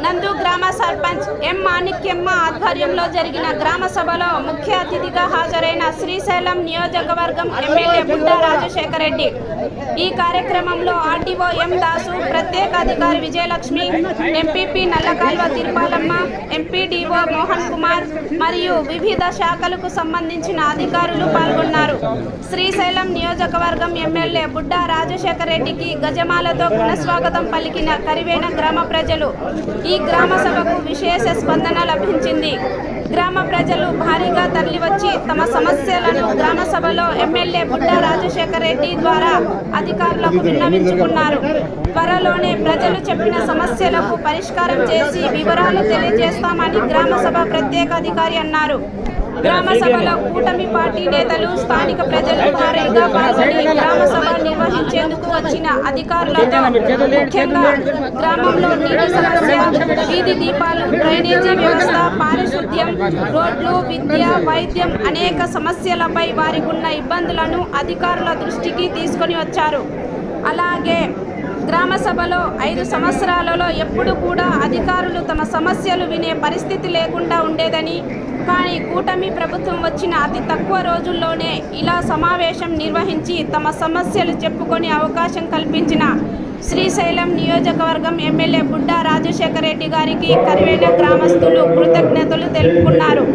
నందు గ్రామ సర్పంచ్ ఎం మాణిక్యమ్మ ఆధ్వర్యంలో జరిగిన గ్రామ సభలో ముఖ్య అతిథిగా హాజరైన శ్రీశైలం నియోజకవర్గం ఎమ్మెల్యే బుడ్డా రాజశేఖర్ రెడ్డి. ఈ కార్యక్రమంలో ఆర్డీఓ ఎం దాసు, ప్రత్యేక అధికారి విజయలక్ష్మి, ఎంపీపీ నల్లకాల్వ తిరుపాలమ్మ, ఎంపీడీఓ మోహన్ కుమార్ మరియు వివిధ శాఖలకు సంబంధించిన అధికారులు పాల్గొన్నారు. శ్రీశైలం నియోజకవర్గం ఎమ్మెల్యే బుడ్డా రాజశేఖర్ రెడ్డికి గజమాలతో ఘనస్వాగతం పలికిన కరివేన గ్రామ ప్రజలు. ఈ గ్రామ సభకు విశేష స్పందన లభించింది. గ్రామ ప్రజలు భారీగా తరలివచ్చి తమ సమస్యలను గ్రామ సభలో ఎమ్మెల్యే బుడ్డా రాజశేఖర్ రెడ్డి ద్వారా అధికారులకు విన్నవించుకున్నారు. త్వరలోనే ప్రజలు చెప్పిన సమస్యలకు పరిష్కారం చేసి వివరాలు తెలియజేస్తామని గ్రామ సభ ప్రత్యేక అధికారి అన్నారు. గ్రామ సభలో కూటమి పార్టీ నేతలు, స్థానిక ప్రజలు భారీగా పాల్గొని గ్రామ సభ నిర్వహించేందుకు వచ్చిన అధికారులతో ముఖ్యంగా గ్రామంలో నీటి సమస్య, వీధి దీపాలు, డ్రైనేజీ వ్యవస్థ, పారిశుద్ధ్యం, రోడ్లు, విద్య, వైద్యం అనేక సమస్యలపై వారికి ఉన్న ఇబ్బందులను అధికారుల దృష్టికి తీసుకొని వచ్చారు. అలాగే గ్రామ సభలో 5 సంవత్సరాలలో ఎప్పుడు కూడా అధికారులు తమ సమస్యలు వినే పరిస్థితి లేకుండా ఉండేదని, కానీ కూటమి ప్రభుత్వం వచ్చిన అతి తక్కువ రోజుల్లోనే ఇలా సమావేశం నిర్వహించి తమ సమస్యలు చెప్పుకొని అవకాశం కల్పించిన శ్రీశైలం నియోజకవర్గం ఎమ్మెల్యే బుడ్డా రాజశేఖర్ రెడ్డి గారికి కరివేన గ్రామస్తులు కృతజ్ఞతలు తెలుపుకున్నారు.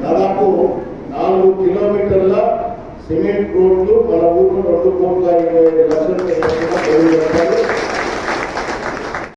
దాదాపు 4 కిలోమీటర్ల సిమెంట్ రోడ్లు మన ఊరు 2,25,00,000